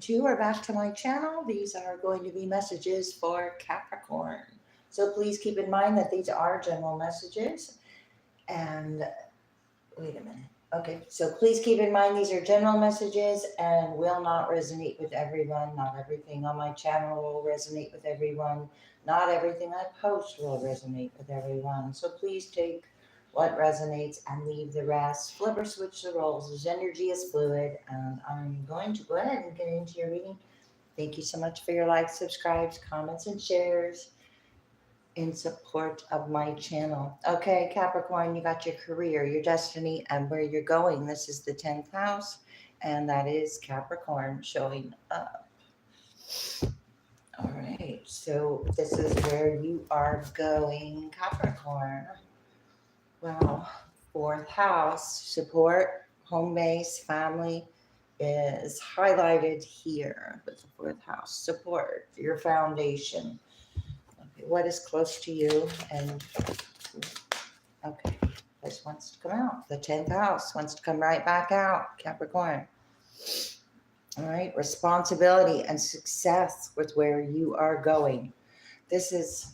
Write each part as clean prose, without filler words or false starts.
to or back to my channel. These are going to be messages for Capricorn. So please keep in mind that these are general messages. And wait a minute. Okay, so please keep in mind these are general messages and will not resonate with everyone. Not everything on my channel will resonate with everyone. Not everything I post will resonate with everyone. So please take what resonates and leave the rest. Flip or switch the roles. This energy is fluid, and I'm going to go ahead and get into your reading. Thank you so much for your likes, subscribes, comments, and shares in support of my channel. Okay, Capricorn, you got your career, your destiny, and where you're going. This is the 10th house, and that is Capricorn showing up. All right, so this is where you are going, Capricorn. Wow, 4th house, support, home base, family is highlighted here with the 4th house. Support, your foundation. Okay, what is close to you? And okay, this wants to come out. The 10th house wants to come right back out, Capricorn. All right, responsibility and success with where you are going. This is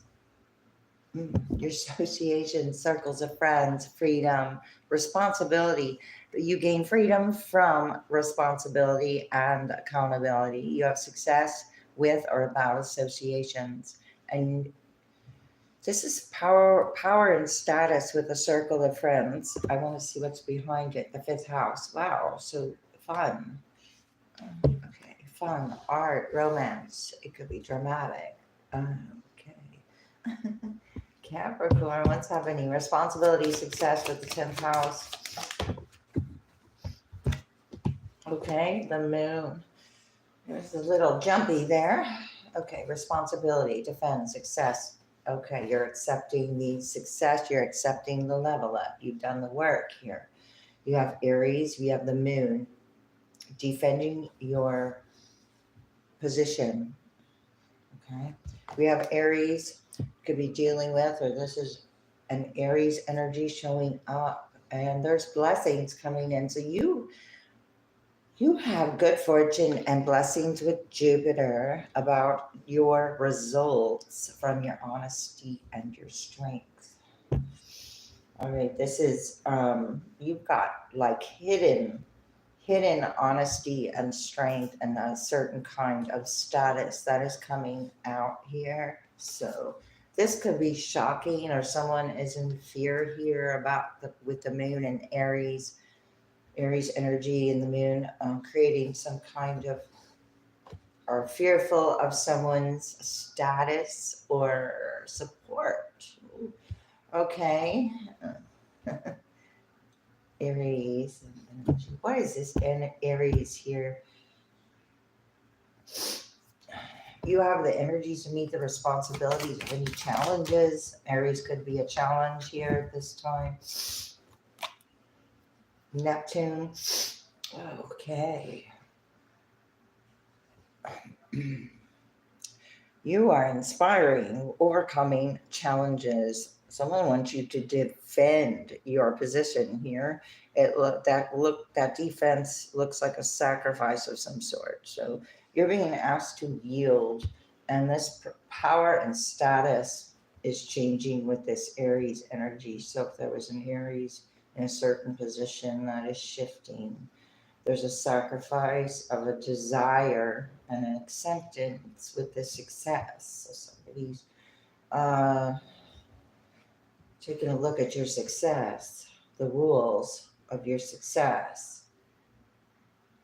your association, circles of friends, freedom, responsibility. You gain freedom from responsibility and accountability. You have success with or about associations. And this is power and status with a circle of friends. I want to see what's behind it. The 5th house. Wow. So fun. Okay. Fun, art, romance. It could be dramatic. Okay. Capricorn, what's happening? Responsibility, success with the 10th house. Okay, the moon. There's a little jumpy there. Okay, responsibility, defense, success. Okay, you're accepting the success. You're accepting the level up. You've done the work here. You have Aries. You have the moon. Defending your position. Okay. We have Aries. Could be dealing with, or this is an Aries energy showing up, and there's blessings coming in. So you have good fortune and blessings with Jupiter about your results from your honesty and your strength. All right, this is you've got like hidden honesty and strength and a certain kind of status that is coming out here. So this could be shocking, or someone is in fear here about with the moon and Aries energy in the moon, creating some kind of, or fearful of someone's status or support. Okay. Aries. What is this in Aries here? You have the energies to meet the responsibilities of any challenges. Aries could be a challenge here at this time. Neptune. Okay. You are inspiring, overcoming challenges. Someone wants you to defend your position here. That defense looks like a sacrifice of some sort. So you're being asked to yield, and this power and status is changing with this Aries energy. So if there was an Aries in a certain position, that is shifting. There's a sacrifice of a desire and an acceptance with the success. So somebody's taking a look at your success, the rules of your success.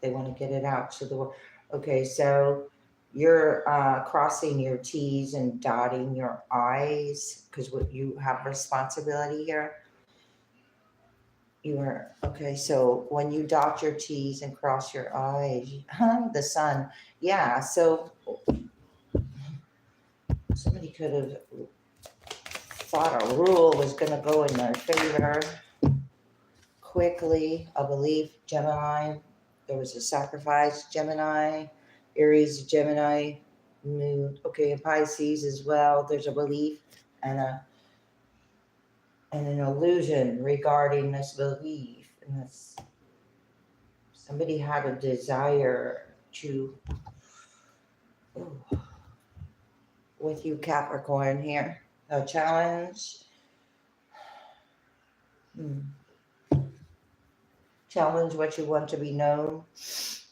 They want to get it out to the world. Okay, so you're crossing your T's and dotting your I's because you have responsibility here. You are, okay, so when you dot your T's and cross your I's, the sun, yeah, so somebody could have thought a rule was going to go in their favor quickly. A belief, Gemini, there was a sacrifice, Gemini, Aries, Gemini, moon, okay, Pisces as well. There's a belief and an illusion regarding this belief. And this, somebody had a desire to Ooh, with you, Capricorn here. A challenge. Challenge what you want to be known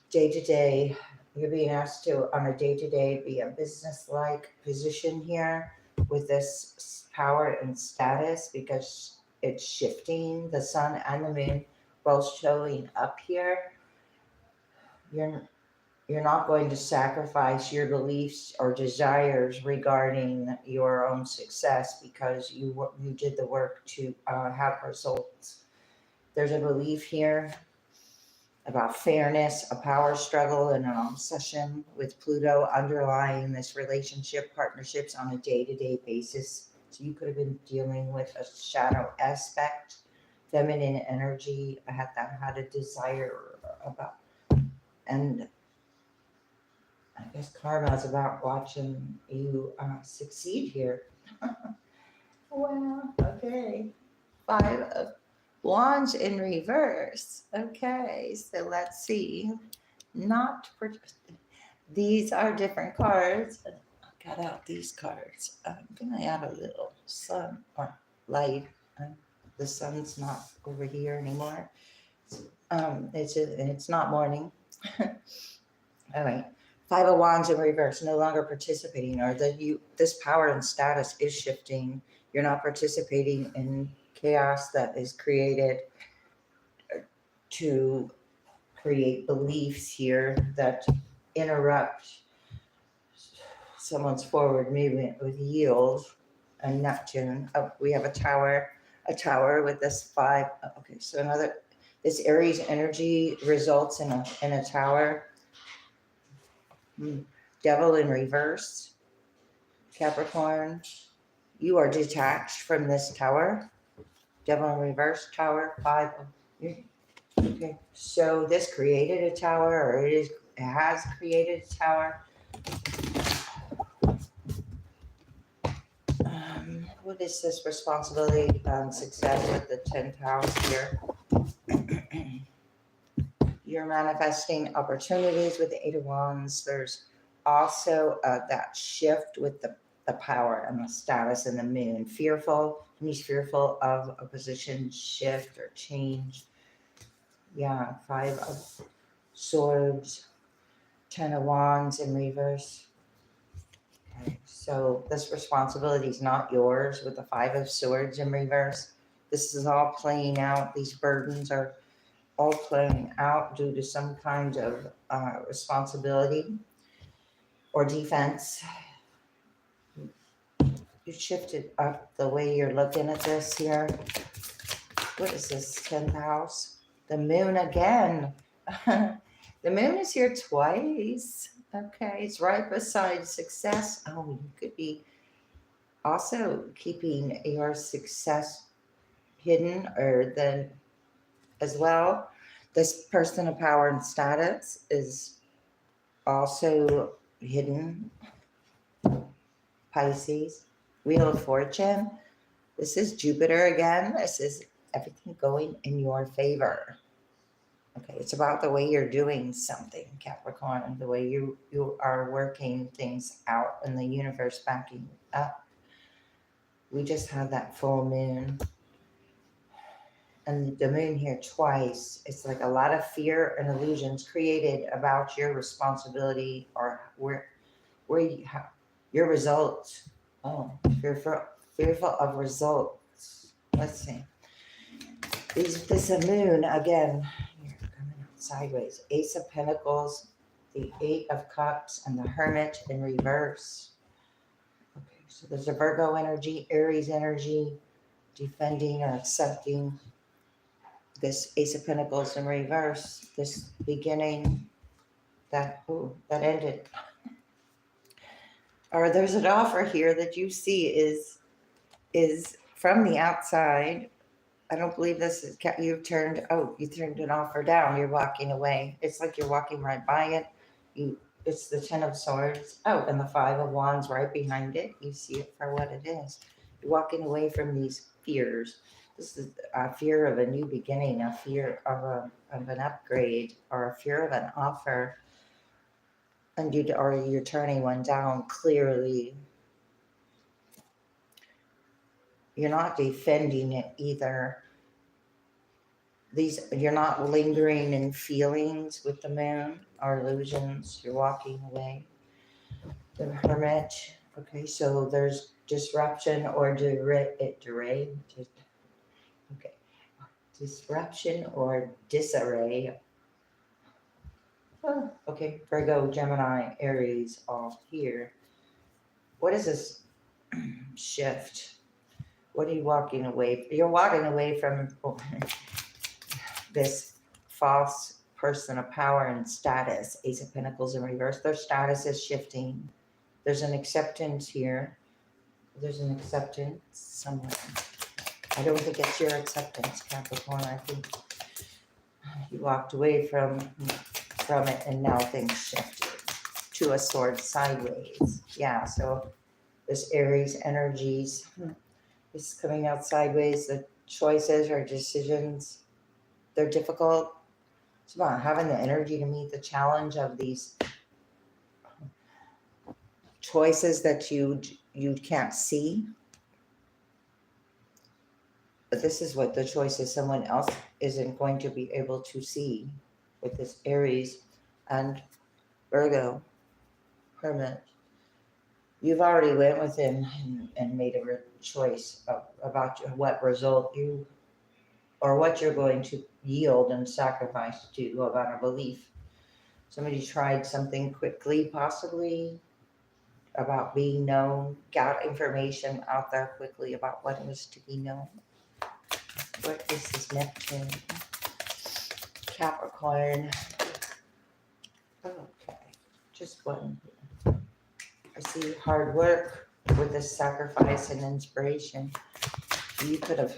day to day. You're being asked to, on a day to day, be a business-like position here with this power and status because it's shifting. The sun and the moon both showing up here. You're you're not going to sacrifice your beliefs or desires regarding your own success because you did the work to have results. There's a belief here about fairness, a power struggle, and an obsession with Pluto underlying this relationship, partnerships on a day to day basis. So you could have been dealing with a shadow aspect, feminine energy, that had a desire about, and I guess karma is about watching you succeed here. Well, okay. 5 of Wands in reverse. Okay, so let's see. Not for these are different cards. I got out these cards. I'm gonna add a little sun or light. The sun's not over here anymore. It's not morning. All right. 5 of Wands in reverse, no longer participating, or this power and status is shifting. You're not participating in chaos that is created to create beliefs here that interrupt someone's forward movement with yield and Neptune. Oh, we have a tower with this 5. Okay, so this Aries energy results in a tower. Devil in reverse, Capricorn. You are detached from this tower. Devil in reverse, tower, 5. Okay, so this created a tower, or it has created a tower. What is this responsibility and success with the 10th house here? You're manifesting opportunities with the 8 of Wands. There's also that shift with the power and the status and the moon. He's fearful of a position shift or change. Yeah, 5 of Swords, 10 of Wands in reverse. Okay, so this responsibility is not yours with the 5 of Swords in reverse. This is all playing out. These burdens are all playing out due to some kind of responsibility or defense. You shifted up the way you're looking at this here. What is this, 10th house? The moon again. The moon is here twice. Okay, it's right beside success. Oh, you could be also keeping your success hidden, or then as well. This person of power and status is also hidden. Pisces, Wheel of Fortune. This is Jupiter again. This is everything going in your favor. Okay, it's about the way you're doing something, Capricorn, the way you are working things out and the universe backing up. We just had that full moon. And the moon here twice. It's like a lot of fear and illusions created about your responsibility or where you have your results. Oh, fearful of results. Let's see. This moon again. You're coming out sideways. Ace of Pentacles, the 8 of Cups, and the Hermit in reverse. Okay, so there's a Virgo energy, Aries energy, defending or accepting. This Ace of Pentacles in reverse. This beginning that ended. Or there's an offer here that you see is from the outside. I don't believe this is, you turned an offer down. You're walking away. It's like you're walking right by it. It's the 10 of Swords. Oh, and the 5 of Wands right behind it. You see it for what it is. You're walking away from these fears. This is a fear of a new beginning, a fear of an upgrade, or a fear of an offer. and you're turning one down clearly. You're not defending it either. You're not lingering in feelings with the moon or illusions. You're walking away. The Hermit. Okay, so there's disruption or disruption or disarray. Okay, Virgo, Gemini, Aries, all here. What is this shift? What are you walking away? You're walking away from this false person of power and status. Ace of Pentacles in reverse. Their status is shifting. There's an acceptance here. There's an acceptance somewhere. I don't think it's your acceptance, Capricorn. I think you walked away from it and now things shifted to a sword sideways. Yeah, so this Aries energies is coming out sideways. The choices or decisions, they're difficult. It's about having the energy to meet the challenge of these choices that you can't see. But this is what the choices someone else isn't going to be able to see with this Aries and Virgo, Hermit. You've already went within and made a choice about what result you or what you're going to yield and sacrifice to about a belief. Somebody tried something quickly, possibly, about being known, got information out there quickly about what was to be known. What is this Neptune? Capricorn. Okay, just one. I see hard work with this sacrifice and inspiration. You could have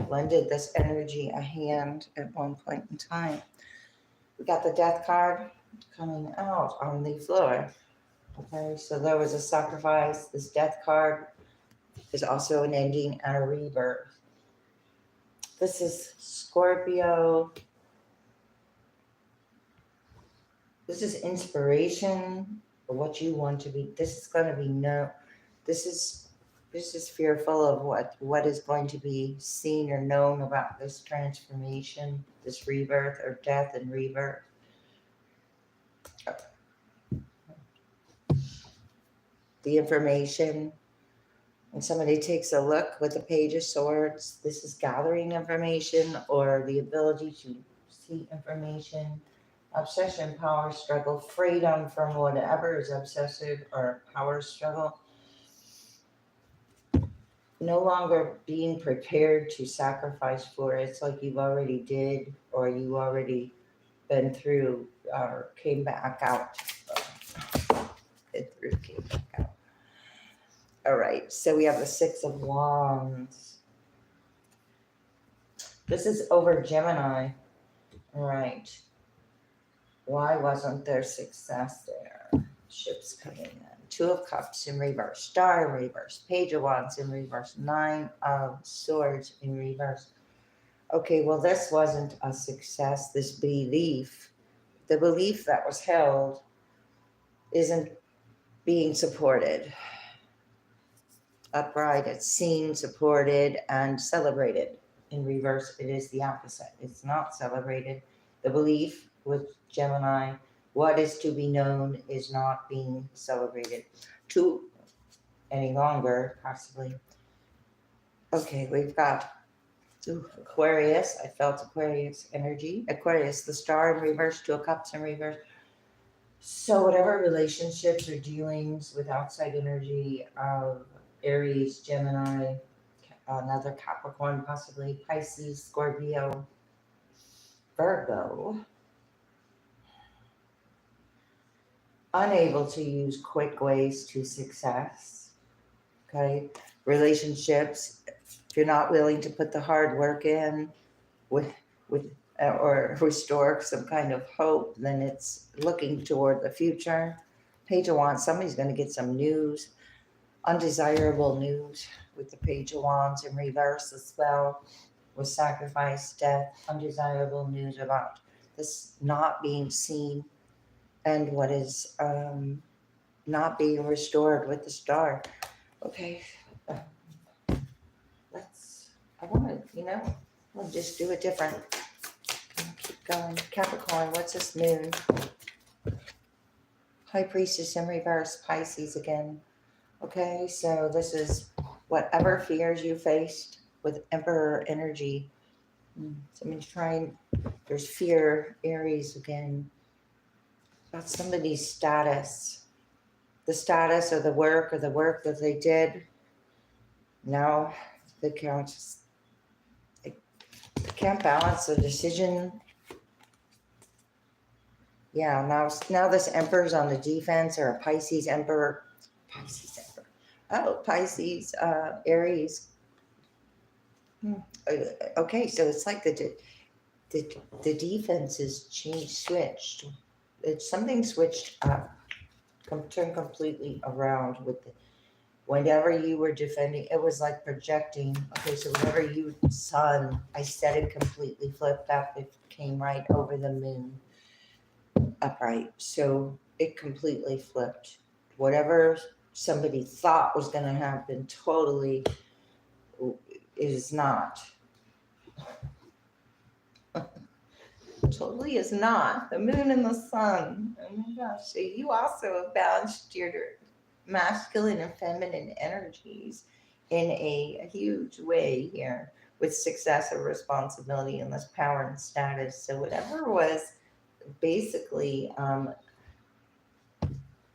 lended this energy a hand at one point in time. We got the Death card coming out on the floor. Okay, so there was a sacrifice. This Death card is also an ending and a rebirth. This is Scorpio. This is inspiration for what you want to be. This is going to be this is fearful of what is going to be seen or known about this transformation, this rebirth or death and rebirth. The information, when somebody takes a look with the Page of Swords, this is gathering information or the ability to see information. Obsession, power struggle, freedom from whatever is obsessive or power struggle. No longer being prepared to sacrifice for it. It's like you've already did or you already been through or came back out. Came back out. All right, so we have the Six of Wands. This is over Gemini. All right. Why wasn't there success there? Ships coming in. Two of Cups in reverse. Star in reverse. Page of Wands in reverse. Nine of Swords in reverse. Okay, well, this wasn't a success. This belief, the belief that was held, isn't being supported. Upright, it's seen, supported, and celebrated. In reverse, it is the opposite. It's not celebrated. The belief with Gemini, what is to be known is not being celebrated any longer, possibly. Okay, we've got Aquarius. I felt Aquarius energy. Aquarius, the Star in reverse, Two of Cups in reverse. So whatever relationships or dealings with outside energy of Aries, Gemini, another Capricorn, possibly Pisces, Scorpio, Virgo, unable to use quick ways to success. Okay, relationships, if you're not willing to put the hard work in or restore some kind of hope, then it's looking toward the future. Page of Wands, somebody's going to get some news, undesirable news with the Page of Wands in reverse as well, with sacrifice, death, undesirable news about this not being seen. and what is not being restored with the star. Okay, I want to, we'll just do it different. Keep going. Capricorn, what's this moon? High Priestess in reverse, Pisces again. Okay, so this is whatever fears you faced with Emperor energy. Somebody's trying, there's fear, Aries again. About somebody's status. The status of the work that they did. Now they can't balance the decision. Yeah, now this Emperor's on the defense, or a Pisces Emperor. Oh, Pisces, Aries. Okay, so it's like the defense is switched. It's something switched up, turned completely around with whenever you were defending. It was like projecting. Okay, so whenever you sun, I said it completely flipped up. It came right over the moon upright. So it completely flipped. Whatever somebody thought was going to happen totally is not. Totally is not. The moon and the sun. Oh my gosh. So you also have balanced your masculine and feminine energies in a huge way here with success and responsibility and this power and status. So whatever was basically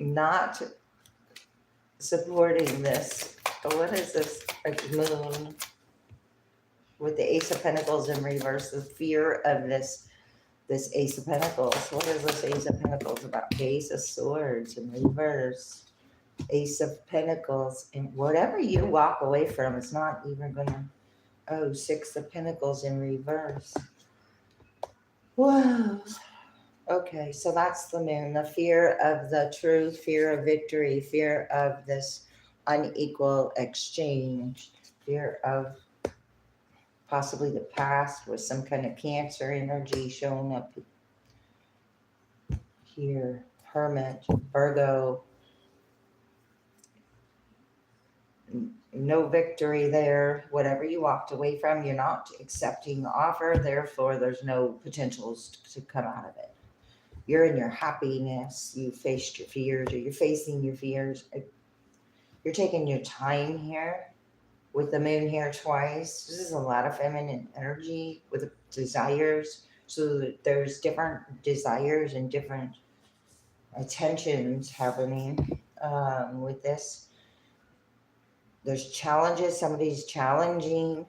not supporting this. What is this? A moon with the Ace of Pentacles in reverse, the fear of this Ace of Pentacles. What is this Ace of Pentacles about? The Ace of Swords in reverse. Ace of Pentacles. And whatever you walk away from, it's not even going to... Oh, Six of Pentacles in reverse. Whoa. Okay, so that's the moon. The fear of the truth, fear of victory, fear of this unequal exchange, fear of possibly the past with some kind of Cancer energy showing up here. Hermit, Virgo. No victory there. Whatever you walked away from, you're not accepting the offer. Therefore, there's no potentials to come out of it. You're in your happiness. You faced your fears, or you're facing your fears. You're taking your time here. With the moon here twice, this is a lot of feminine energy with desires. So there's different desires and different attentions happening with this. There's challenges. Somebody's challenging.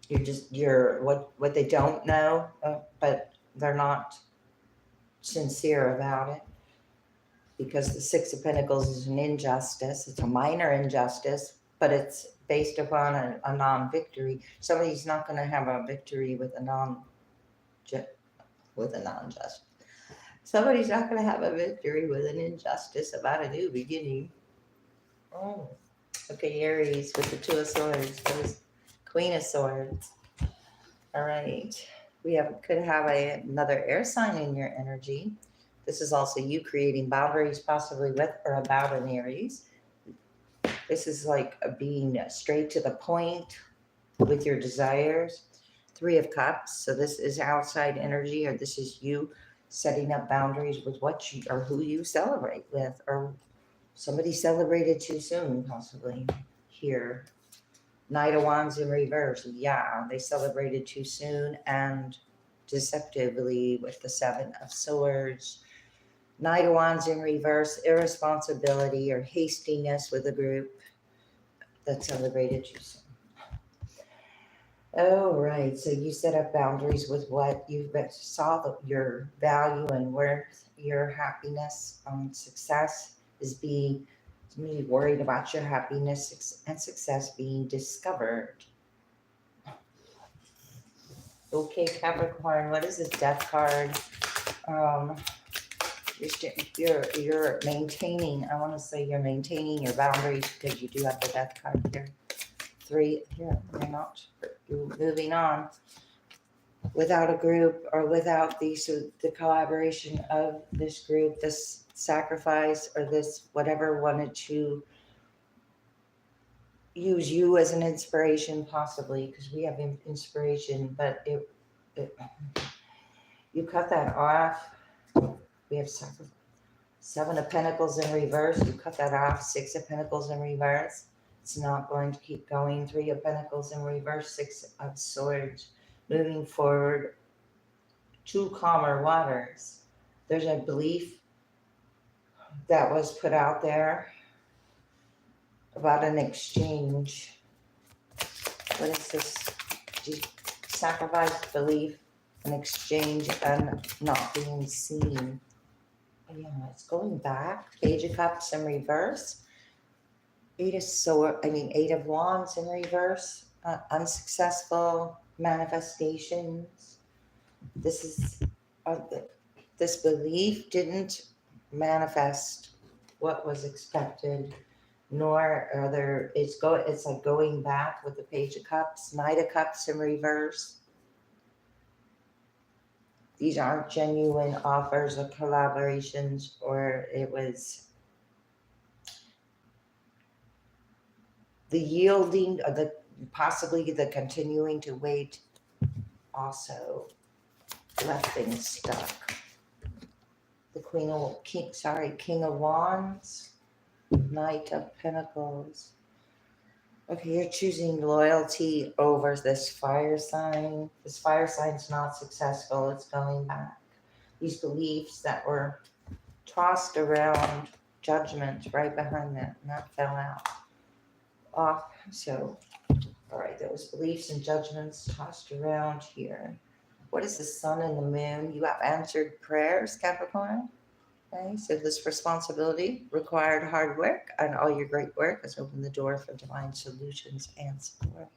You're what they don't know, but they're not sincere about it. Because the Six of Pentacles is an injustice. It's a minor injustice, but it's based upon a non-victory. Somebody's not going to have a victory with a non-just. Somebody's not going to have a victory with an injustice about a new beginning. Oh, okay, Aries with the Two of Swords, Queen of Swords. All right, could have another air sign in your energy. This is also you creating boundaries, possibly with or about an Aries. This is like being straight to the point with your desires. Three of Cups. So this is outside energy, or this is you setting up boundaries with what you or who you celebrate with, or somebody celebrated too soon, possibly here. Knight of Wands in reverse. Yeah, they celebrated too soon and deceptively with the Seven of Swords. Knight of Wands in reverse, irresponsibility or hastiness with a group that celebrated you soon. Oh, right. So you set up boundaries with what you saw your value and worth, your happiness, success is being worried about your happiness and success being discovered. Okay, Capricorn, what is this Death card? You're maintaining, I want to say you're maintaining your boundaries because you do have the Death card here. Three, here, you're not, you're moving on. without a group or without the collaboration of this group, this sacrifice or this whatever wanted to use you as an inspiration, possibly, because we have inspiration, but it you cut that off. We have Seven of Pentacles in reverse. You cut that off. Six of Pentacles in reverse. It's not going to keep going. Three of Pentacles in reverse. Six of Swords. Moving forward to calmer waters. There's a belief that was put out there about an exchange. What is this? Sacrifice, belief, an exchange, and not being seen. Yeah, it's going back. Page of Cups in reverse. Eight of Wands in reverse. Unsuccessful manifestations. This is this belief didn't manifest what was expected, nor are there. It's like going back with the Page of Cups. Knight of Cups in reverse. These aren't genuine offers or collaborations, or it was the yielding, or possibly the continuing to wait also left things stuck. The King of Wands, Knight of Pentacles. Okay, you're choosing loyalty over this fire sign. This fire sign's not successful. It's going back. These beliefs that were tossed around, judgment right behind that, and that fell out. Off. So, all right, those beliefs and judgments tossed around here. What is the sun and the moon? You have answered prayers, Capricorn. Okay, so this responsibility required hard work, and all your great work has opened the door for divine solutions and support.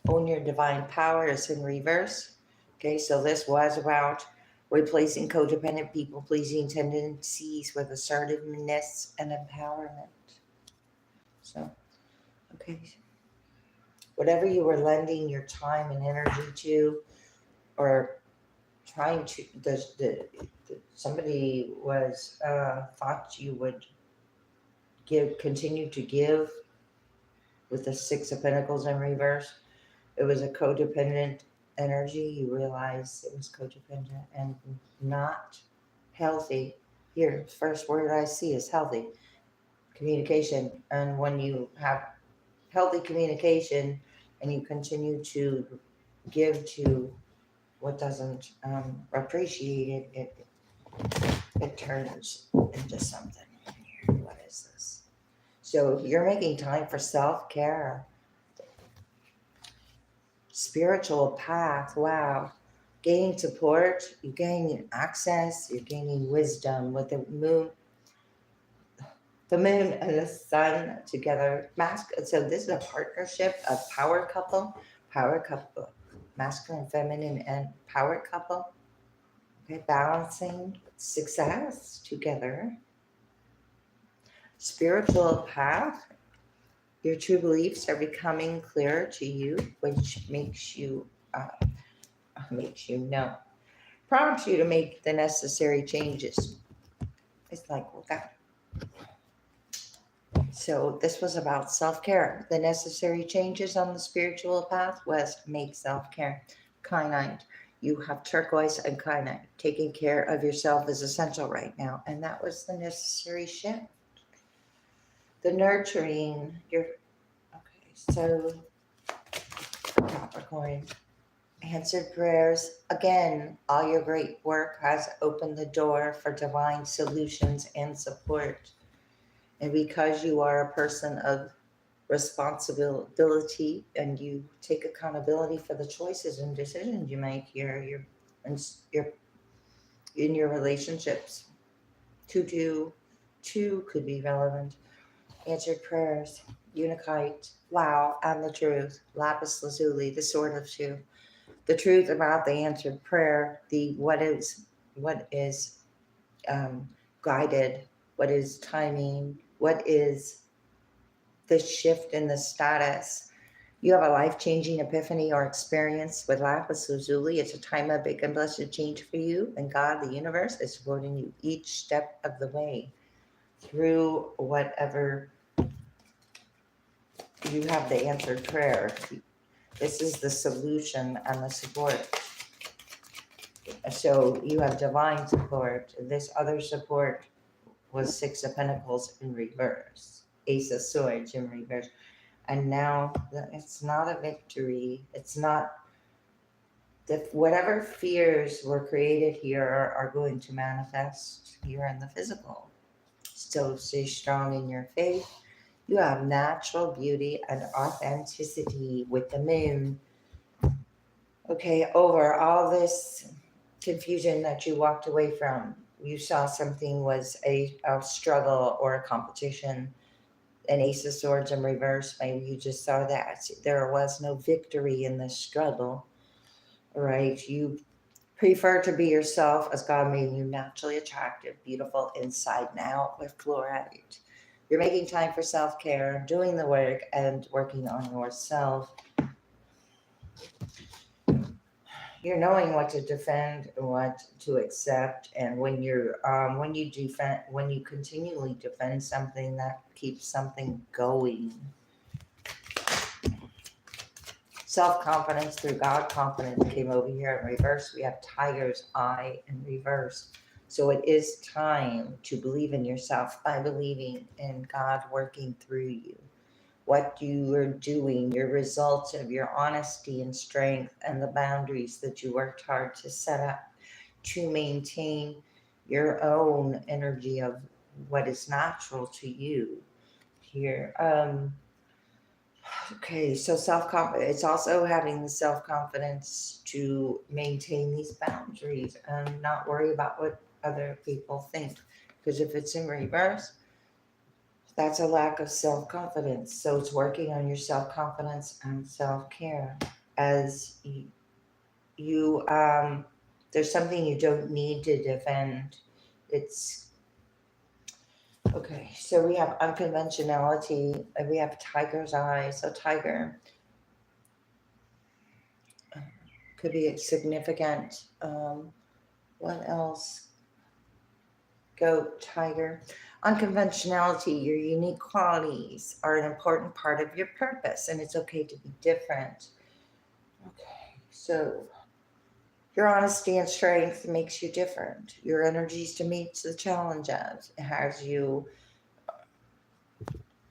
Own your divine power is in reverse. Okay, so this was about replacing codependent people-pleasing tendencies with assertiveness and empowerment. So, okay. Whatever you were lending your time and energy to, or trying to, somebody was thought you would continue to give with the Six of Pentacles in reverse. It was a codependent energy. You realize it was codependent and not healthy. Here, first word I see is healthy communication. And when you have healthy communication and you continue to give to what doesn't appreciate it, it turns into something. Here, what is this? So you're making time for self-care. Spiritual path, wow. Gaining support, you're gaining access, you're gaining wisdom with the moon. The moon and the sun together. So this is a partnership, a power couple, masculine, feminine, and power couple. Okay, balancing success together. Spiritual path. Your true beliefs are becoming clearer to you, which prompts you to make the necessary changes. It's like, well, that. So this was about self-care. The necessary changes on the spiritual path was make self-care. Kyanite. You have turquoise and kyanite. Taking care of yourself is essential right now. And that was the necessary shift. The nurturing. So Capricorn. Answered prayers. Again, all your great work has opened the door for divine solutions and support. And because you are a person of responsibility and you take accountability for the choices and decisions you make here, you're in your relationships. Two could be relevant. Answered prayers. Unikite. Wow. And the truth. Lapis lazuli. The sword of two. The truth about the answered prayer. What is guided. What is timing. What is this shift in the status. You have a life-changing epiphany or experience with lapis lazuli. It's a time of big and blessed change for you, and God, the universe, is supporting you each step of the way through whatever you have the answered prayer. This is the solution and the support. So you have divine support. This other support was Six of Pentacles in reverse, Ace of Swords in reverse. And now it's not a victory. It's not that whatever fears were created here are going to manifest here in the physical. So stay strong in your faith. You have natural beauty and authenticity with the moon. Okay, over all this confusion that you walked away from, you saw something was a struggle or a competition, an Ace of Swords in reverse. Maybe you just saw that there was no victory in this struggle, right? You prefer to be yourself as God made you naturally attractive, beautiful inside and out with fluorite. You're making time for self-care, doing the work, and working on yourself. You're knowing what to defend and what to accept, and when you continually defend something, that keeps something going. Self-confidence through God confidence came over here in reverse. We have Tiger's Eye in reverse. So it is time to believe in yourself by believing in God working through you. What you are doing, your results of your honesty and strength, and the boundaries that you worked hard to set up to maintain your own energy of what is natural to you here. Okay, so self-confidence, it's also having the self-confidence to maintain these boundaries and not worry about what other people think. Because if it's in reverse, that's a lack of self-confidence. So it's working on your self-confidence and self-care. As you there's something you don't need to defend. It's okay, so we have unconventionality, and we have Tiger's Eye. So Tiger could be significant. What else? Goat, tiger. Unconventionality, your unique qualities are an important part of your purpose, and it's okay to be different. Okay, so your honesty and strength makes you different. Your energies to meet the challenges. It has you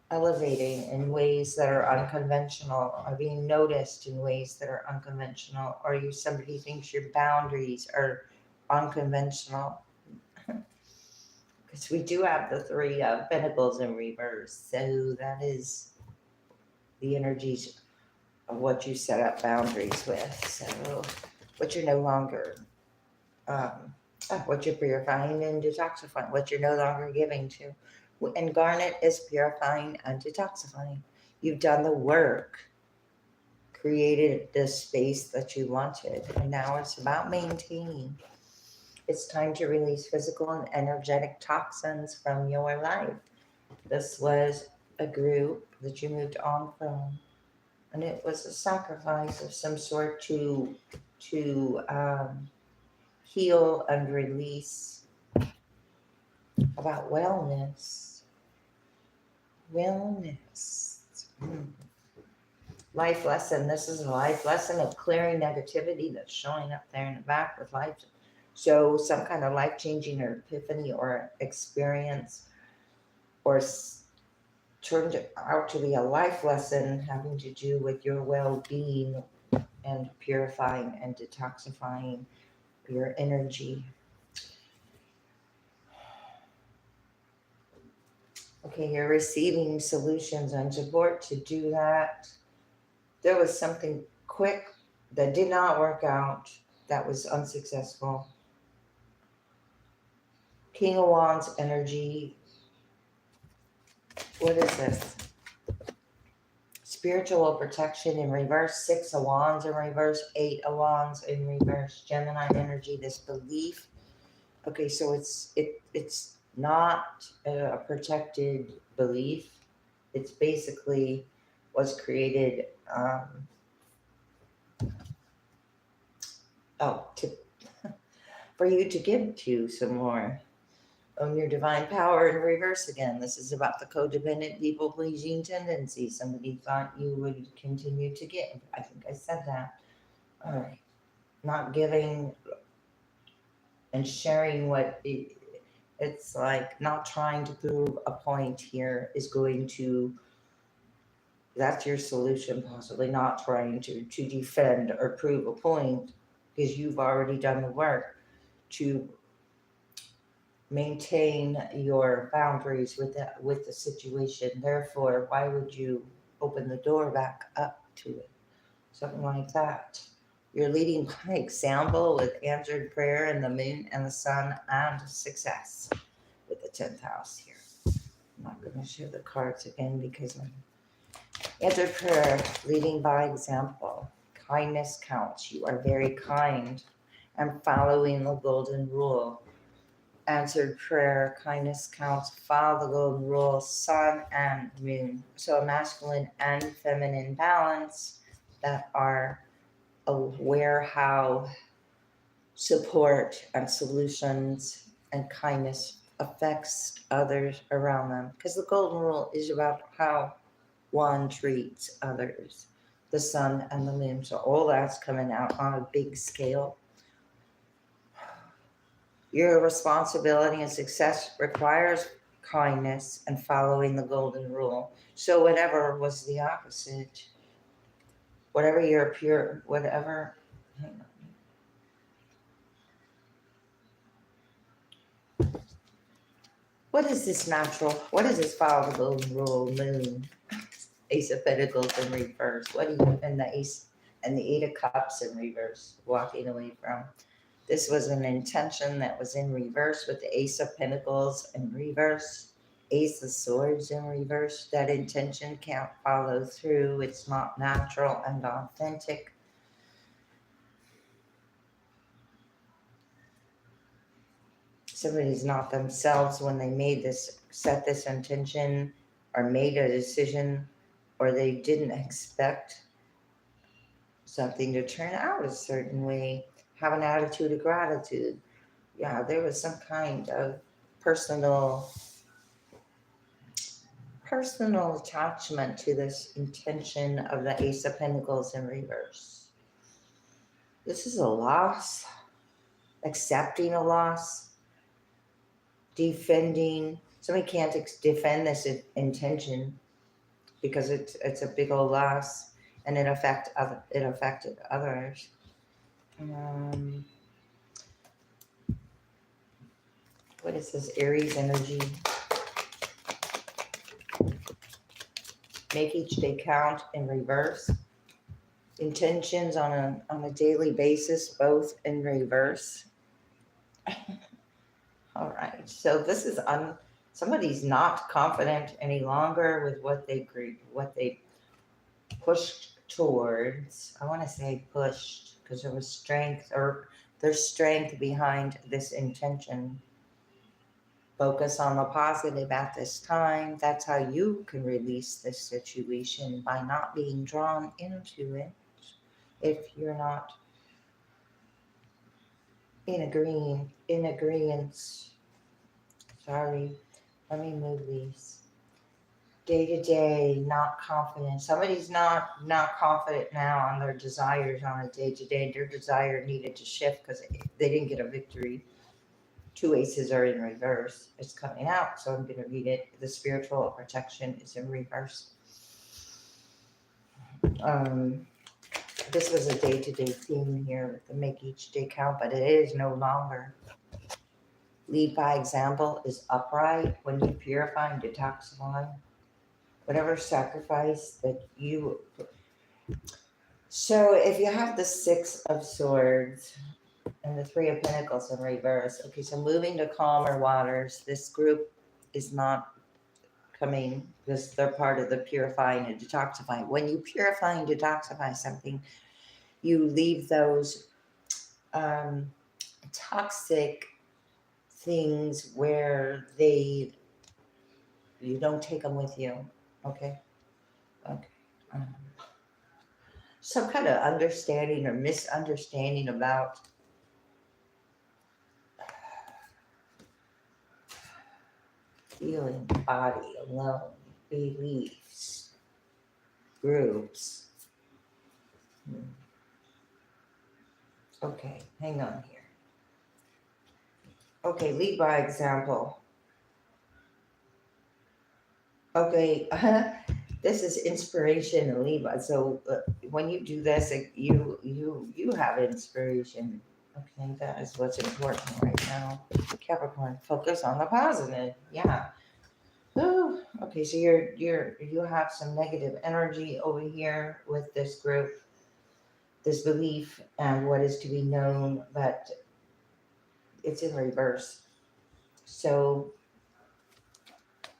elevating in ways that are unconventional, or being noticed in ways that are unconventional, or somebody thinks your boundaries are unconventional. Because we do have the Three of Pentacles in reverse, so that is the energies of what you set up boundaries with. So what you're no longer, what you're purifying and detoxifying, what you're no longer giving to. And Garnet is purifying and detoxifying. You've done the work, created the space that you wanted, and now it's about maintaining. It's time to release physical and energetic toxins from your life. This was a group that you moved on from, and it was a sacrifice of some sort to heal and release. About wellness. Life lesson. This is a life lesson of clearing negativity that's showing up there in the back with life. So some kind of life-changing or epiphany or experience, or turned out to be a life lesson having to do with your well-being and purifying and detoxifying your energy. Okay, you're receiving solutions and support to do that. There was something quick that did not work out, that was unsuccessful. King of Wands energy. What is this? Spiritual protection in reverse. Six of Wands in reverse. Eight of Wands in reverse. Gemini energy. This belief. Okay, so it's not a protected belief. It's basically was created, to for you to give to some more. Own your divine power in reverse again. This is about the codependent, people pleasing tendency. Somebody thought you would continue to give. I think I said that. All right. Not giving and sharing it's like not trying to prove a point here is going to, that's your solution, possibly not trying to defend or prove a point because you've already done the work to maintain your boundaries with the situation. Therefore, why would you open the door back up to it? Something like that. You're leading by example with answered prayer and the moon and the sun and success with the 10th house here. I'm not going to show the cards again because I'm answered prayer, leading by example. Kindness counts. You are very kind and following the golden rule. Answered prayer, kindness counts, follow the golden rule, sun and moon. So a masculine and feminine balance that are aware how support and solutions and kindness affects others around them. Because the golden rule is about how one treats others, the sun and the moon. So all that's coming out on a big scale. Your responsibility and success requires kindness and following the golden rule. So whatever was the opposite, whatever you're pure, whatever, hang on. What is this natural? What is this follow the golden rule, moon? Ace of Pentacles in reverse. What do you, and the Ace and the Eight of Cups in reverse, walking away from. This was an intention that was in reverse with the Ace of Pentacles in reverse, Ace of Swords in reverse. That intention can't follow through. It's not natural and authentic. Somebody's not themselves when they made this, set this intention or made a decision, or they didn't expect something to turn out a certain way. Have an attitude of gratitude. Yeah, there was some kind of personal attachment to this intention of the Ace of Pentacles in reverse. This is a loss, accepting a loss, defending. Somebody can't defend this intention because it's a big old loss, and it affected others. What is this Aries energy? Make each day count in reverse. Intentions on a daily basis, both in reverse. All right. So this is somebody's not confident any longer with what they pushed towards. I want to say pushed because there was strength, or there's strength behind this intention. Focus on the positive at this time. That's how you can release this situation, by not being drawn into it. If you're not in agreement. Sorry, let me move these. Day to day, not confident. Somebody's not confident now on their desires on a day to day. Their desire needed to shift because they didn't get a victory. Two aces are in reverse. It's coming out, so I'm going to read it. The spiritual protection is in reverse. This was a day-to-day theme here with the make each day count, but it is no longer. Lead by example is upright. When you purify and detoxify, whatever sacrifice that you. So if you have the Six of Swords and the Three of Pentacles in reverse, okay, so moving to calmer waters, this group is not coming because they're part of the purifying and detoxifying. When you purify and detoxify something, you leave those toxic things where you don't take them with you. Okay. Okay. Some kind of understanding or misunderstanding about feeling, body, alone, beliefs, groups. Okay, hang on here. Okay, lead by example. Okay, this is inspiration and lead by. So when you do this, you have inspiration. Okay, that is what's important right now. Capricorn, focus on the positive. Yeah. Oh, okay, so you have some negative energy over here with this group, this belief and what is to be known, but it's in reverse. So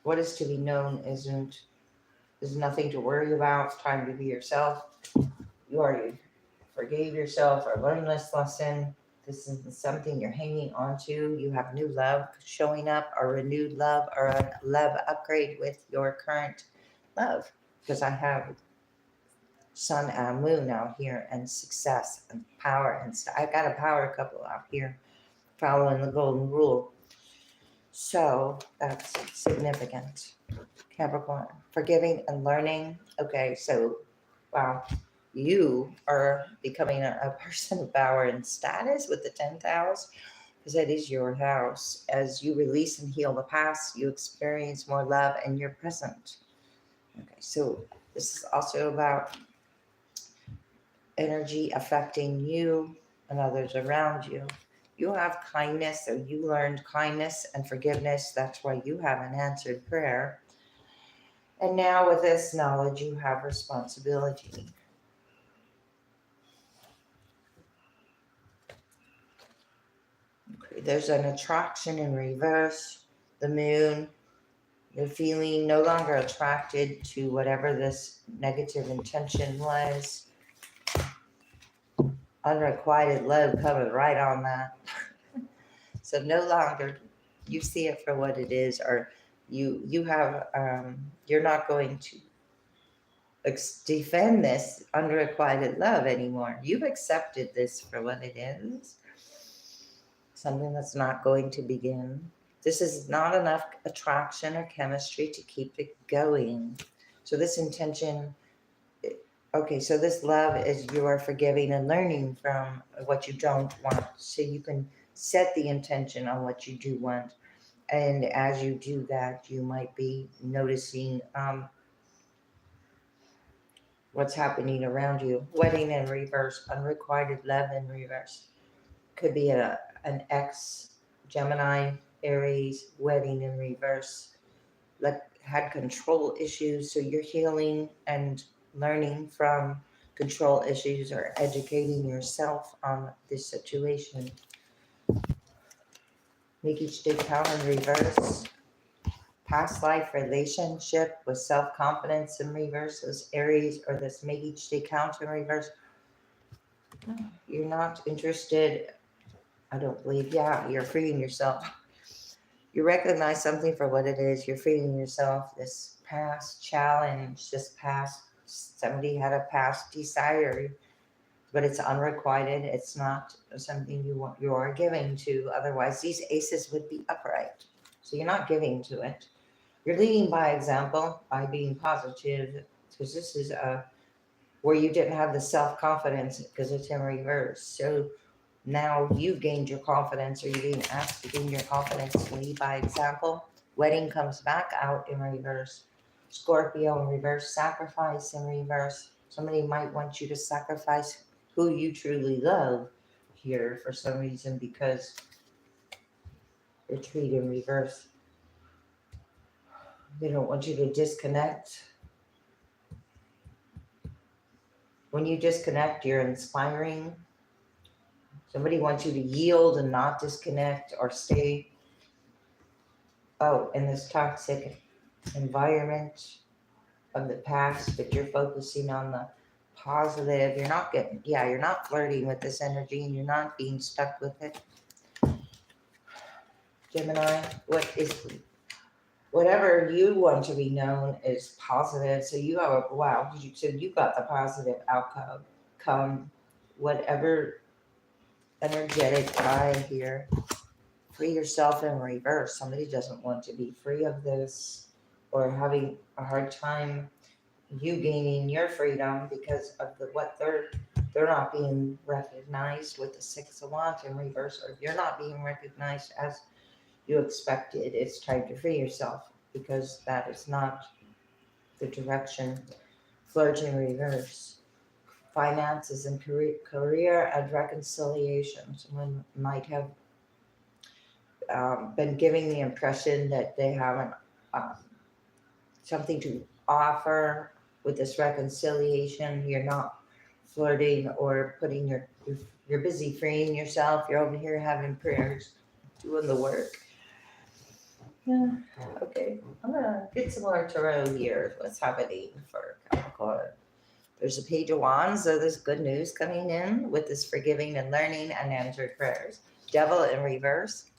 what is to be known is nothing to worry about. It's time to be yourself. You already forgave yourself or learned this lesson. This isn't something you're hanging on to. You have new love showing up, or renewed love, or a love upgrade with your current love. Because I have sun and moon out here, and success and power and stuff. I've got a power couple out here following the golden rule. So that's significant. Capricorn, forgiving and learning. Okay, so wow, you are becoming a person of power and status with the 10th house, because that is your house. As you release and heal the past, you experience more love in your present. Okay, so this is also about energy affecting you and others around you. You have kindness, so you learned kindness and forgiveness. That's why you have an answered prayer. And now, with this knowledge, you have responsibility. Okay, there's an attraction in reverse, the moon. You're feeling no longer attracted to whatever this negative intention was. Unrequited love covered right on that. So no longer you see it for what it is, or you have you're not going to defend this unrequited love anymore. You've accepted this for what it is. Something that's not going to begin. This is not enough attraction or chemistry to keep it going. So this intention, okay, so this love is you are forgiving and learning from what you don't want. So you can set the intention on what you do want. And as you do that, you might be noticing what's happening around you. Wedding in reverse, unrequited love in reverse. Could be an ex, Gemini, Aries, wedding in reverse. Like had control issues, so you're healing and learning from control issues or educating yourself on this situation. Make each day count in reverse. Past life relationship with self-confidence in reverse, this Aries, or this make each day count in reverse. You're not interested, I don't believe. Yeah, you're freeing yourself. You recognize something for what it is. You're freeing yourself. This past challenge, this past, somebody had a past desire, but it's unrequited. It's not something you are giving to. Otherwise, these aces would be upright. So you're not giving to it. You're leading by example, by being positive, because this is where you didn't have the self-confidence, because it's in reverse. So now you've gained your confidence, or you're being asked to gain your confidence to lead by example. Wedding comes back out in reverse. Scorpio in reverse, sacrifice in reverse. Somebody might want you to sacrifice who you truly love here for some reason, because retreat in reverse. They don't want you to disconnect. When you disconnect, you're inspiring. Somebody wants you to yield and not disconnect or stay in this toxic environment of the past, but you're focusing on the positive. You're not flirting with this energy, and you're not being stuck with it. Gemini, what is whatever you want to be known is positive. So you have a, wow, so you got the positive outcome. Come, whatever energetic eye here. Free yourself in reverse. Somebody doesn't want to be free of this or having a hard time you gaining your freedom because of what they're not being recognized with the Six of Wands in reverse, or you're not being recognized as you expected. It's time to free yourself because that is not the direction. Flirt in reverse. Finances and career and reconciliation. Someone might have been giving the impression that they have um, something to offer with this reconciliation. You're not flirting or putting you're busy freeing yourself. You're over here having prayers, doing the work. Yeah. Okay. I'm gonna get some more tarot here. What's happening for Capricorn? There's a page of wands, so there's good news coming in with this forgiving and learning and answered prayers. Devil in reverse.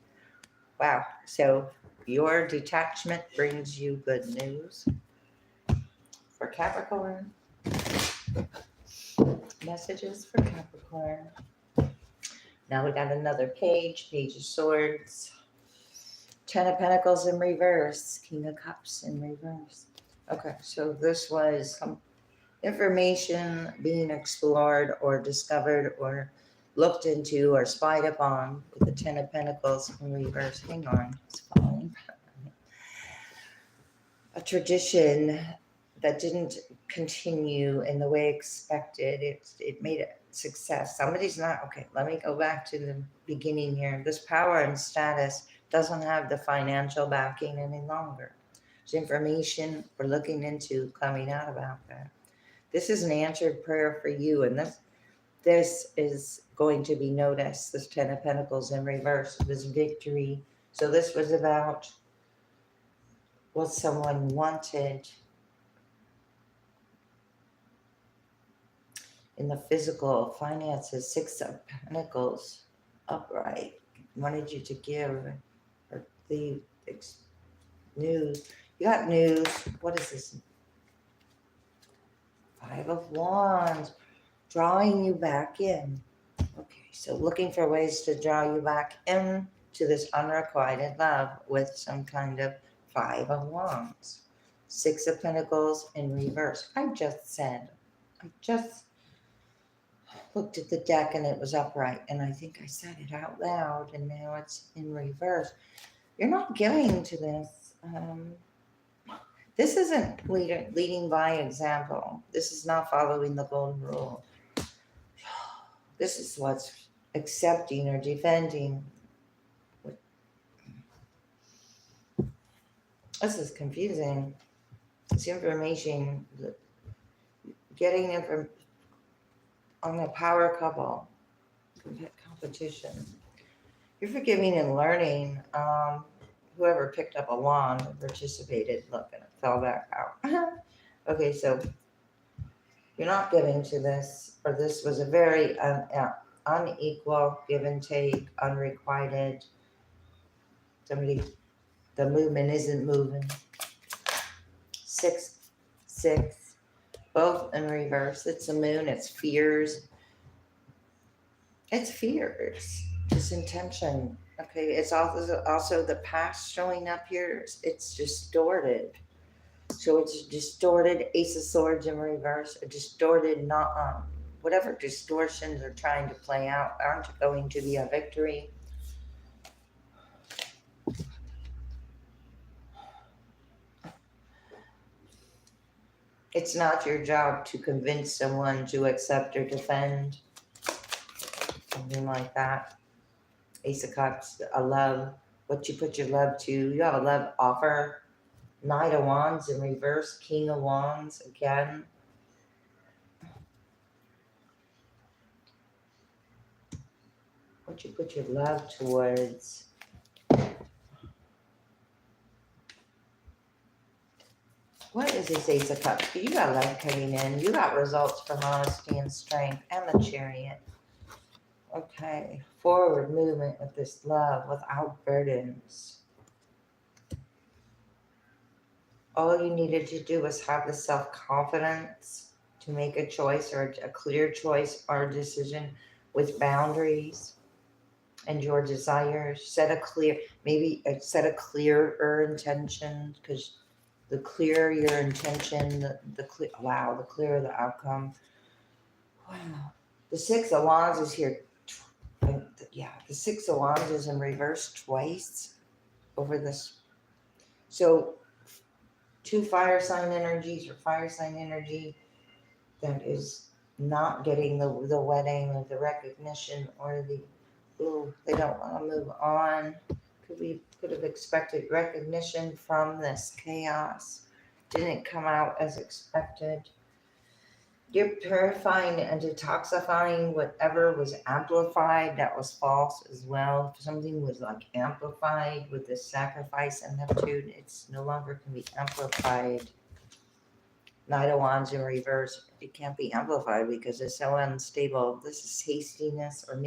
Wow. So your detachment brings you good news. For Capricorn. Messages for Capricorn. Now we got another page of swords. 10 of Pentacles in reverse. King of Cups in reverse. Okay, so this was some information being explored or discovered or looked into or spied upon with the 10 of Pentacles in reverse. Hang on, it's falling. A tradition that didn't continue in the way expected. It made a success. Somebody's not, okay, let me go back to the beginning here. This power and status doesn't have the financial backing any longer. There's information we're looking into coming out about that. This is an answered prayer for you, and this is going to be noticed. This 10 of Pentacles in reverse, this victory. So this was about what someone wanted in the physical finances. 6 of Pentacles upright. Wanted you to give or the news. You got news. What is this? 5 of Wands. Drawing you back in. Okay, so looking for ways to draw you back in to this unrequited love with some kind of 5 of Wands. 6 of Pentacles in reverse. I just looked at the deck and it was upright, and I think I said it out loud, and now it's in reverse. You're not giving to this. This isn't leading by example. This is not following the golden rule. This is what's accepting or defending. This is confusing. It's information, getting it from on a power couple competition. You're forgiving and learning. Whoever picked up a wand and participated, look, and it fell back out. Okay, so you're not giving to this, or this was a very unequal give and take, unrequited. The movement isn't moving. 6, 6, both in reverse. It's the moon, it's fears. It's fears, it's intention. Okay, it's also the past showing up here. It's distorted. So it's distorted Ace of Swords in reverse, a distorted, not whatever distortions are trying to play out aren't going to be a victory. It's not your job to convince someone to accept or defend. Something like that. Ace of Cups, a love, what you put your love to. You have a love offer. Knight of Wands in reverse, King of Wands again. What you put your love towards. What is this Ace of Cups? You got love coming in. You got results from honesty and strength and the Chariot. Okay, forward movement with this love without burdens. All you needed to do was have the self-confidence to make a choice, or a clear choice or decision with boundaries and your desires. Set a clearer intention, because the clearer your intention, the clearer the outcome. Wow. The Six of Wands is here. Yeah, the Six of Wands is in reverse twice over this. So, two fire sign energies, or fire sign energy that is not getting the wedding or the recognition, or they don't want to move on. Could have expected recognition from this chaos. Didn't come out as expected. You're purifying and detoxifying whatever was amplified that was false as well. If something was like amplified with the sacrifice and Neptune, it's no longer can be amplified. Knight of Wands in reverse, it can't be amplified because it's so unstable. This is hastiness, or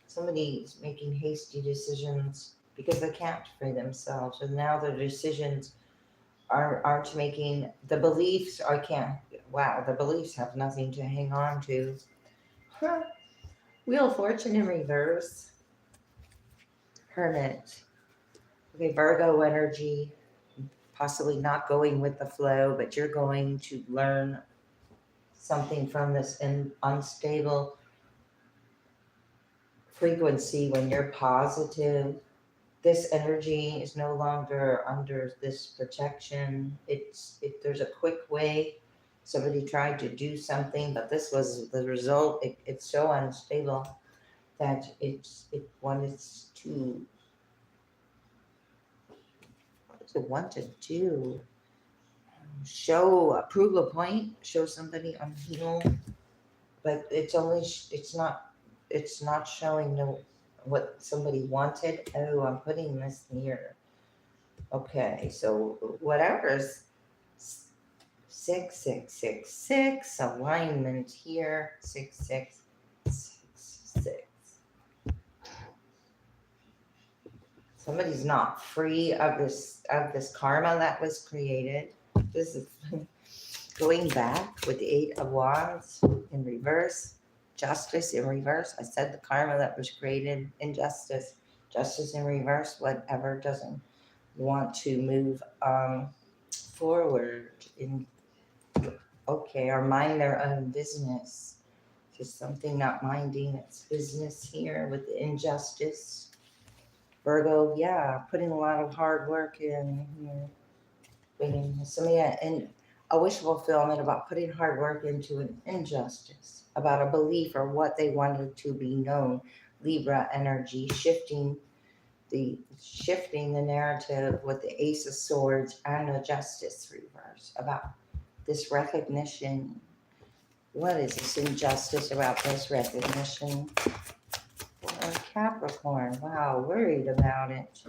somebody's making hasty decisions because they can't free themselves. And now their decisions aren't making, the beliefs I can't, wow, the beliefs have nothing to hang on to. Huh. Wheel of Fortune in reverse. Hermit. Okay, Virgo energy, possibly not going with the flow, but you're going to learn something from this unstable frequency when you're positive. This energy is no longer under this protection. There's a quick way. Somebody tried to do something, but this was the result. It's so unstable that what does it want to do? Prove a point, show somebody I'm healed, but it's not showing what somebody wanted. Oh, I'm putting this here. Okay, so whatever's 6666 alignment here, 6666. Somebody's not free of this karma that was created. This is going back with the Eight of Wands in reverse, justice in reverse. I said the karma that was created, injustice, justice in reverse, whatever doesn't want to move forward or mind their own business. Just something not minding its business here with the injustice. Virgo, yeah, putting a lot of hard work in here. Waiting, and a wish fulfillment about putting hard work into an injustice, about a belief or what they wanted to be known. Libra energy, shifting the narrative with the Ace of Swords and the Justice reverse about this recognition. What is this injustice about this recognition? For Capricorn, wow, worried about it.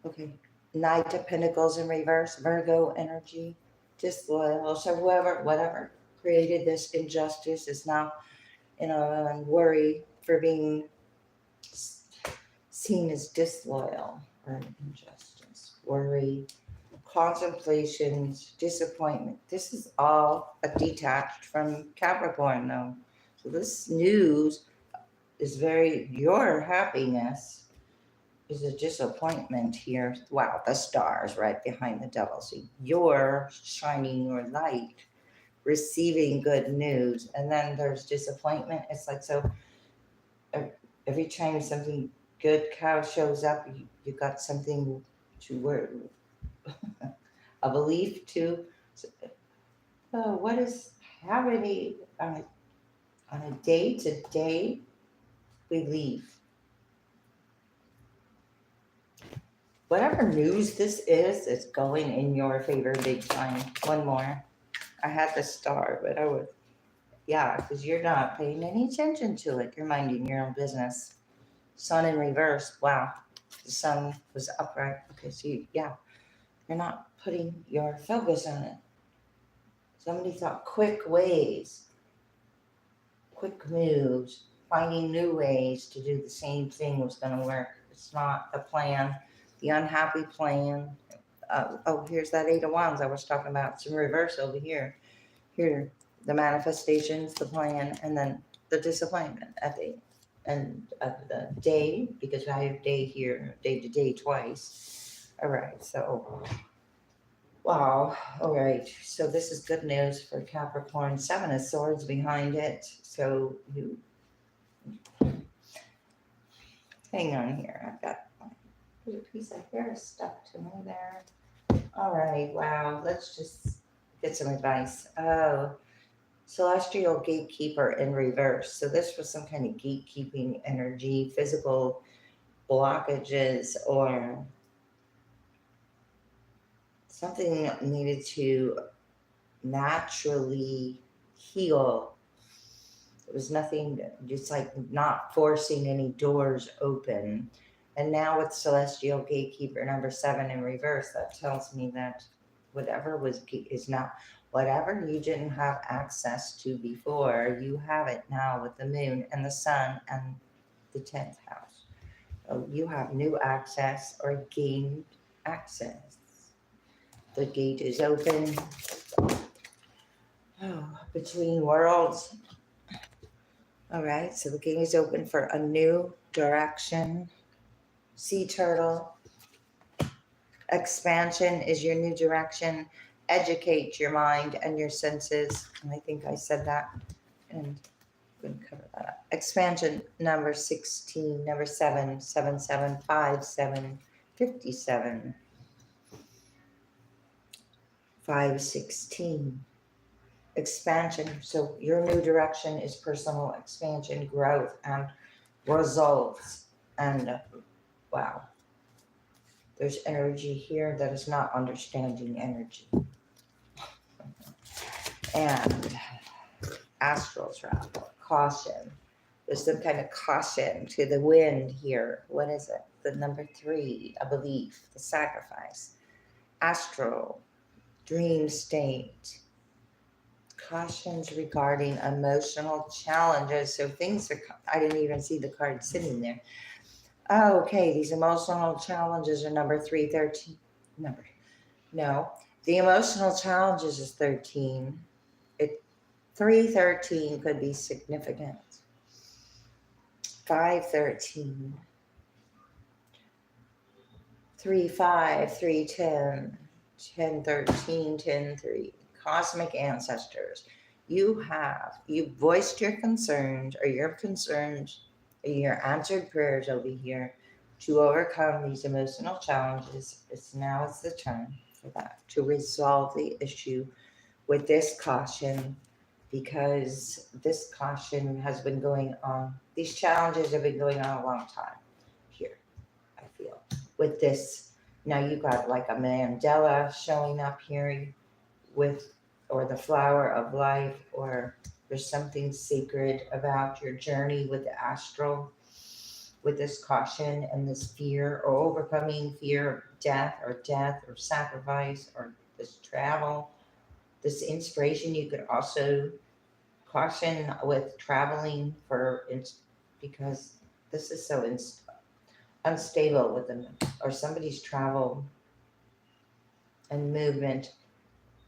Okay, Knight of Pentacles in reverse, Virgo energy, disloyal. So whatever created this injustice is now in a worry for being seen as disloyal or injustice, worry, contemplations, disappointment. This is all detached from Capricorn, though. So this news is your happiness is a disappointment here. Wow, the stars right behind the devil. So you're shining your light, receiving good news, and then there's disappointment. It's like, so every time something good cow shows up, you got something to work, a belief to. So what is happening on a day-to-day belief? Whatever news this is, it's going in your favor big time. One more. I had the star, but because you're not paying any attention to it. You're minding your own business. Sun in reverse. Wow. The sun was upright. Okay, so you're not putting your focus on it. Somebody thought quick ways, quick moves, finding new ways to do the same thing was going to work. It's not the plan, the unhappy plan. Oh, here's that Eight of Wands I was talking about. It's in reverse over here. Here, the manifestations, the plan, and then the disappointment at the end of the day, because I have day here, day to day twice. All right, so wow. All right, so this is good news for Capricorn. Seven of Swords behind it. So you hang on here. I've got a piece of hair stuck to me there. All right, wow. Let's just get some advice. Oh, celestial gatekeeper in reverse. So this was some kind of gatekeeping energy, physical blockages, or something that needed to naturally heal. It was nothing, just like not forcing any doors open. And now with celestial gatekeeper number 7 in reverse, that tells me that whatever is now, whatever you didn't have access to before, you have it now with the moon and the sun and the 10th house. So you have new access or gained access. The gate is open. Oh, between worlds. All right, so the gate is open for a new direction. Sea turtle. Expansion is your new direction. Educate your mind and your senses. And I think I said that. And I'm going to cover that up. Expansion number 16, number 7, 7, 7, 5, 7, 57. 516. Expansion. So your new direction is personal expansion, growth, and results. And wow, there's energy here that is not understanding energy. And astral travel, caution. There's some kind of caution to the wind here. What is it? The number 3, a belief, the sacrifice. Astral, dream state. Cautions regarding emotional challenges. So things are, I didn't even see the card sitting there. Oh, okay, these emotional challenges are number 313. No, the emotional challenges is 13. 313 could be significant. 513. 3-5, 3-10, 10-13, 10-3. Cosmic ancestors. You voiced your concerns or your answered prayers over here to overcome these emotional challenges. It's the time for that, to resolve the issue with this caution, because this caution has been going on. These challenges have been going on a long time here, I feel. With this, now you got like a Mandela showing up here with, or the flower of life, or there's something sacred about your journey with the astral, with this caution and this fear, or overcoming fear of death or sacrifice, or this travel, this inspiration. You could also caution with traveling because this is so unstable with them, or somebody's travel and movement.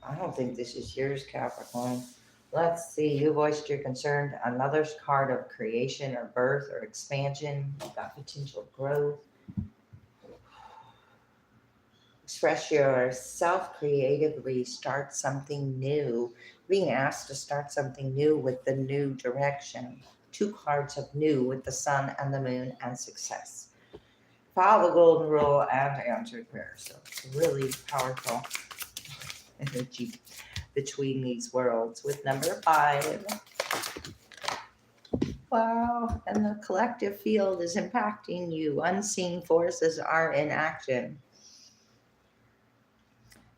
I don't think this is yours, Capricorn. Let's see, you voiced your concern. Another card of creation or birth or expansion. You got potential growth. Express yourself creatively. Start something new. Being asked to start something new with the new direction. 2 cards of new with the sun and the moon and success. Follow the golden rule and answered prayer. So it's really powerful energy between these worlds with number 5. Wow. And the collective field is impacting you. Unseen forces are in action.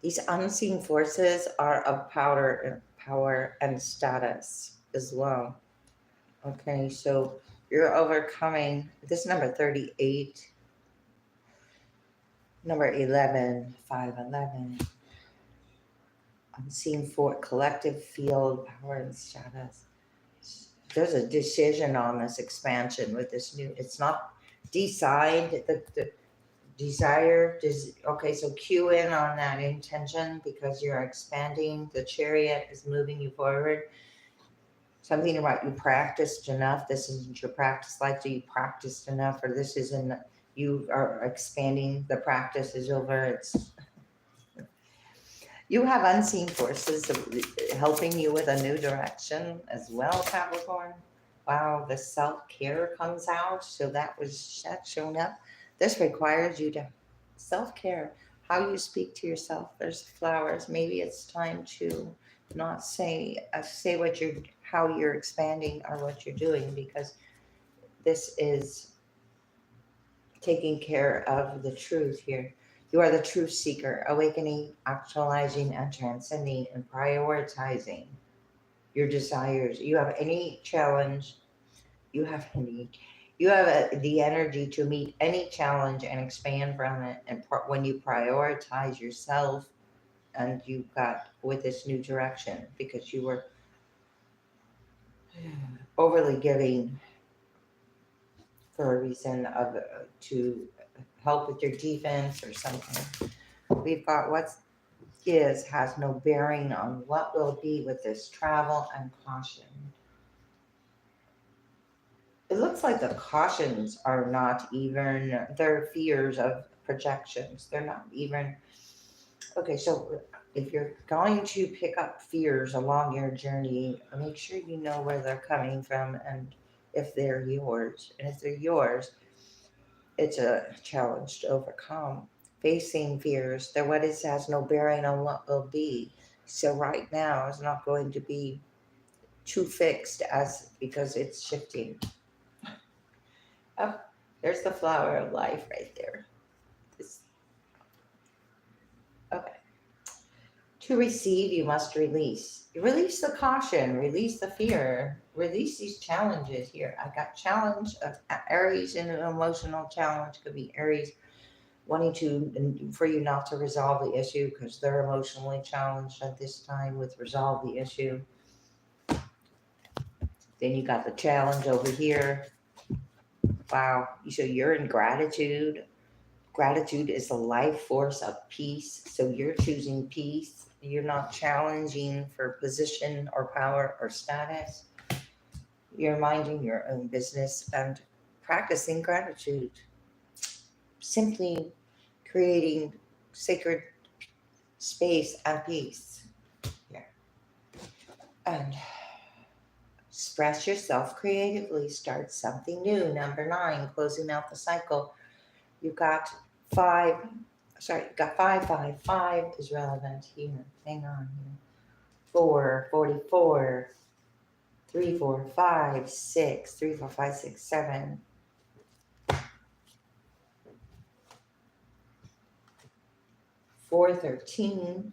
These unseen forces are of power and status as well. Okay, so you're overcoming this number 38, number 11, 511. Unseen for collective field, power and status. There's a decision on this expansion with this new. It's not decide. desire. Okay, so cue in on that intention because you're expanding. The Chariot is moving you forward. Something about you practiced enough. This isn't your practice life, so you practiced enough, or this isn't, you are expanding. The practice is over. It's, you have unseen forces helping you with a new direction as well, Capricorn. Wow, the self-care comes out. So that's shown up. This requires you to self-care. How you speak to yourself. There's flowers. Maybe it's time to not say what you're, how you're expanding or what you're doing, because this is taking care of the truth here. You are the truth seeker, awakening, actualizing, and transcending, and prioritizing your desires. You have any challenge, you have any, you have the energy to meet any challenge and expand from it. And when you prioritize yourself, and you got with this new direction, because you were overly giving for a reason of to help with your defense or something. We've got what is has no bearing on what will be with this travel and caution. It looks like the cautions are not even, they're fears of projections. They're not even, okay, so if you're going to pick up fears along your journey, make sure you know where they're coming from and if they're yours. And if they're yours, it's a challenge to overcome. Facing fears, that what is has no bearing on what will be. So right now is not going to be too fixed as because it's shifting. Oh, there's the flower of life right there. Okay. To receive, you must release. Release the caution, release the fear, release these challenges here. I got challenge of Aries in an emotional challenge. Could be Aries wanting to, for you not to resolve the issue because they're emotionally challenged at this time with resolve the issue. Then you got the challenge over here. Wow. So you're in gratitude. Gratitude is the life force of peace. So you're choosing peace. You're not challenging for position or power or status. You're minding your own business and practicing gratitude. Simply creating sacred space and peace. Yeah. And express yourself creatively. Start something new. Number 9, closing out the cycle. You've got 5. Sorry, you got 5, 5. 5 is relevant here. Hang on here. 4, 44. 3, 4, 5, 6. 3, 4, 5, 6, 7. 4, 13.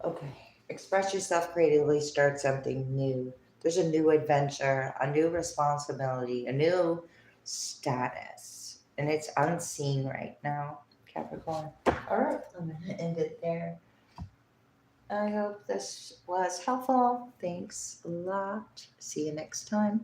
Okay. Express yourself creatively. Start something new. There's a new adventure, a new responsibility, a new status. And it's unseen right now, Capricorn. All right, I'm going to end it there. I hope this was helpful. Thanks a lot. See you next time.